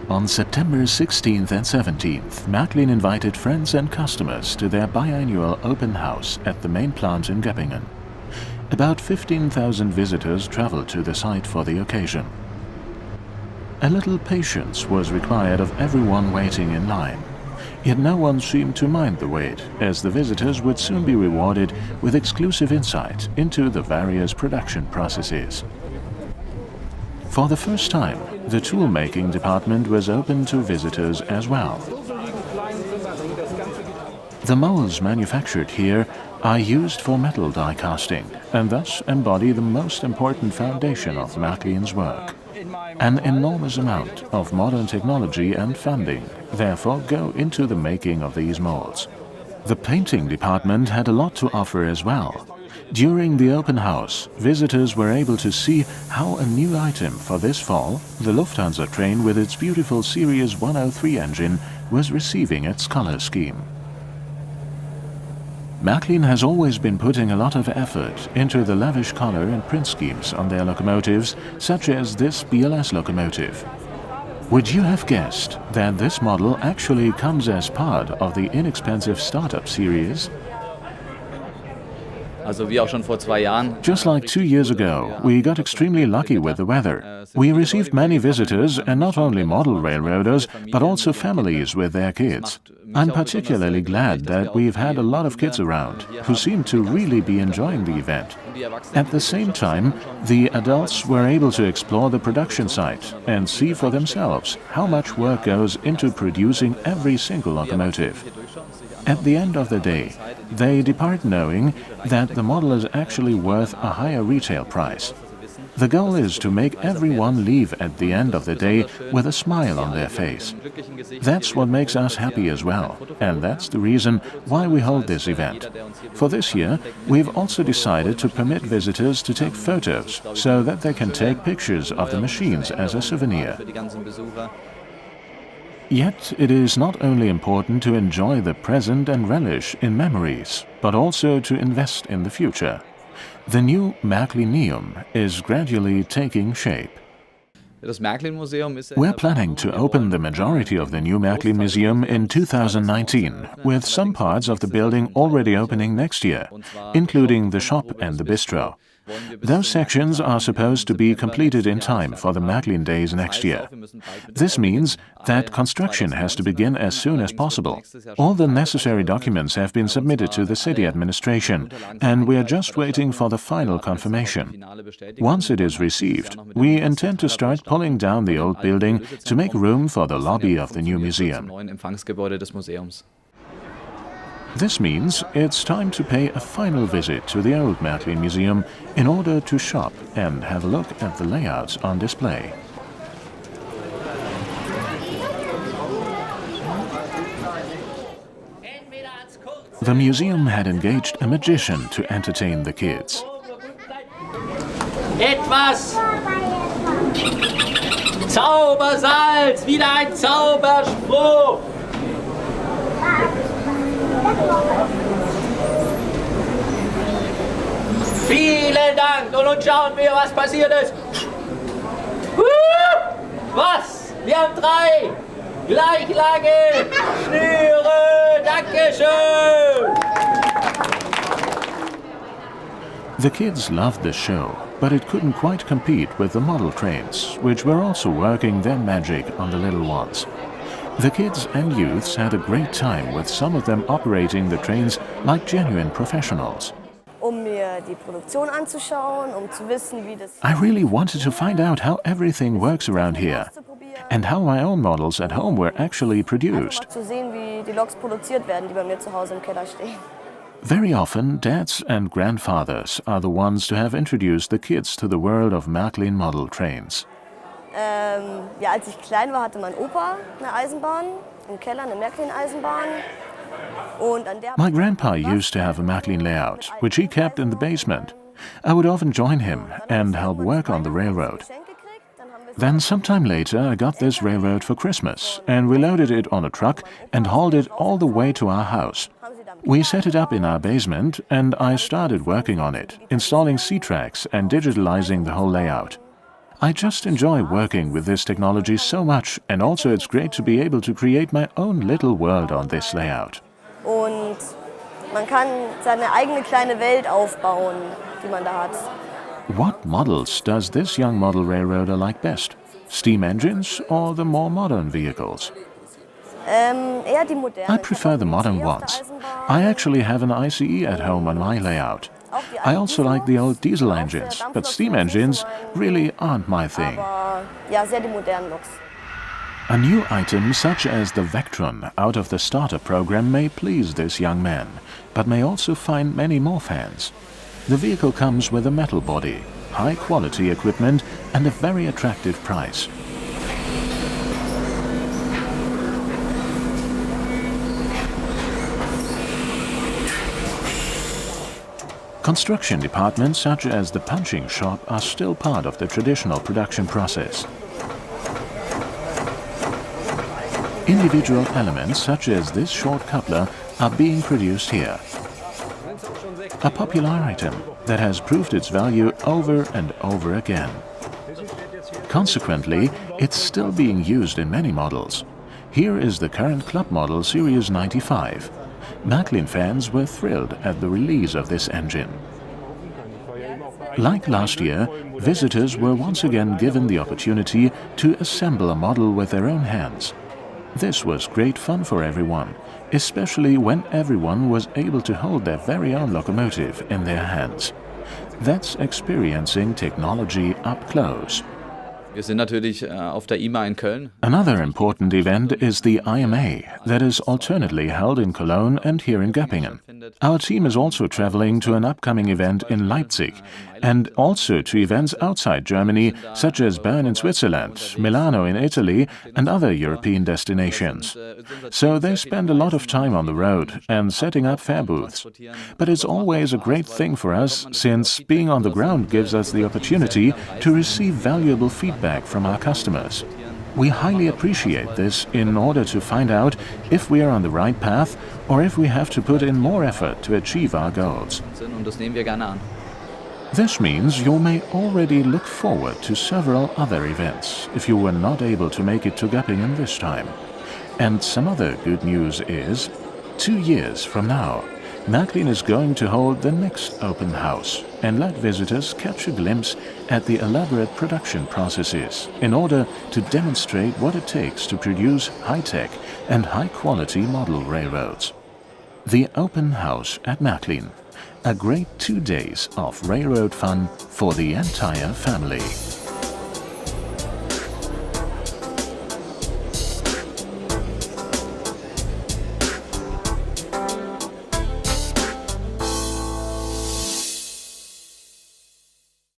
On September 16th and 17th, Märklin invited friends and customers to their biannual open house at the main plant in Göppingen. About 15,000 visitors traveled to the site for the occasion. A little patience was required of everyone waiting in line. Yet no one seemed to mind the wait, as the visitors would soon be rewarded with exclusive insight into the various production processes. For the first time, the tool-making department was open to visitors as well. The molds manufactured here are used for metal die casting and thus embody the most important foundation of Märklin's work. An enormous amount of modern technology and funding therefore go into the making of these molds. The painting department had a lot to offer as well. During the open house, visitors were able to see how a new item for this fall, the Lufthansa train with its beautiful Series 103 engine, was receiving its color scheme. Märklin has always been putting a lot of effort into the lavish color and print schemes on their locomotives, such as this BLS locomotive. Would you have guessed that this model actually comes as part of the inexpensive startup series? Just like 2 years ago, we got extremely lucky with the weather. We received many visitors, and not only model railroaders, but also families with their kids. I'm particularly glad that we've had a lot of kids around, who seem to really be enjoying the event. At the same time, the adults were able to explore the production site and see for themselves how much work goes into producing every single locomotive. At the end of the day, they depart knowing that the model is actually worth a higher retail price. The goal is to make everyone leave at the end of the day with a smile on their face. That's what makes us happy as well, and that's the reason why we hold this event. For this year, we've also decided to permit visitors to take photos so that they can take pictures of the machines as a souvenir. Yet it is not only important to enjoy the present and relish in memories, but also to invest in the future. The new Märklineum is gradually taking shape. We're planning to open the majority of the new Märklin Museum in 2019, with some parts of the building already opening next year, including the shop and the bistro. Those sections are supposed to be completed in time for the Märklin Days next year. This means that construction has to begin as soon as possible. All the necessary documents have been submitted to the city administration, and we are just waiting for the final confirmation. Once it is received, we intend to start pulling down the old building to make room for the lobby of the new museum. This means it's time to pay a final visit to the old Märklin Museum in order to shop and have a look at the layouts on display. The museum had engaged a magician to entertain the kids. Etwas Zaubersalz, wieder ein Zauberspruch. Vielen Dank und nun schauen wir, was passiert ist. Was? Wir haben 3 gleich lange Schnüre. Dankeschön. The kids loved the show, but it couldn't quite compete with the model trains, which were also working their magic on the little ones. The kids and youths had a great time, with some of them operating the trains like genuine professionals. I really wanted to find out how everything works around here, and how my own models at home were actually produced. Very often, dads and grandfathers are the ones to have introduced the kids to the world of Märklin model trains. Als ich klein war, hatte mein Opa eine Eisenbahn, im Keller eine Märklin-Eisenbahn. My grandpa used to have a Märklin layout, which he kept in the basement. I would often join him and help work on the railroad. Then sometime later I got this railroad for Christmas, and we loaded it on a truck and hauled it all the way to our house. We set it up in our basement, and I started working on it, installing C-tracks and digitalizing the whole layout. I just enjoy working with this technology so much, and also it's great to be able to create my own little world on this layout. Und man kann seine eigene kleine Welt aufbauen, die man da hat. What models does this young model railroader like best? Steam engines or the more modern vehicles? Eher die moderne. I prefer the modern ones. I actually have an ICE at home on my layout. I also like the old diesel engines, but steam engines really aren't my thing. Aber ja, sehr die modernen Loks. A new item such as the Vectron out of the starter program may please this young man, but may also find many more fans. The vehicle comes with a metal body, high-quality equipment and a very attractive price. Construction departments such as the punching shop are still part of the traditional production process. Individual elements such as this short coupler are being produced here. A popular item that has proved its value over and over again. Consequently, it's still being used in many models. Here is the current club model Series 95. Märklin fans were thrilled at the release of this engine. Like last year, visitors were once again given the opportunity to assemble a model with their own hands. This was great fun for everyone, especially when everyone was able to hold their very own locomotive in their hands. That's experiencing technology up close. Wir sind natürlich auf der IMA in Köln. Another important event is the IMA, that is alternately held in Cologne and here in Göppingen. Our team is also traveling to an upcoming event in Leipzig, and also to events outside Germany, such as Bern in Switzerland, Milano in Italy, and other European destinations. So they spend a lot of time on the road and setting up fair booths. But it's always a great thing for us, since being on the ground gives us the opportunity to receive valuable feedback from our customers. We highly appreciate this in order to find out if we are on the right path or if we have to put in more effort to achieve our goals. Und das nehmen wir gerne an. This means you may already look forward to several other events if you were not able to make it to Göppingen this time. And some other good news is, 2 years from now, Märklin is going to hold the next open house and let visitors catch a glimpse at the elaborate production processes in order to demonstrate what it takes to produce high-tech and high-quality model railroads. The open house at Märklin. A great 2 days of railroad fun for the entire family.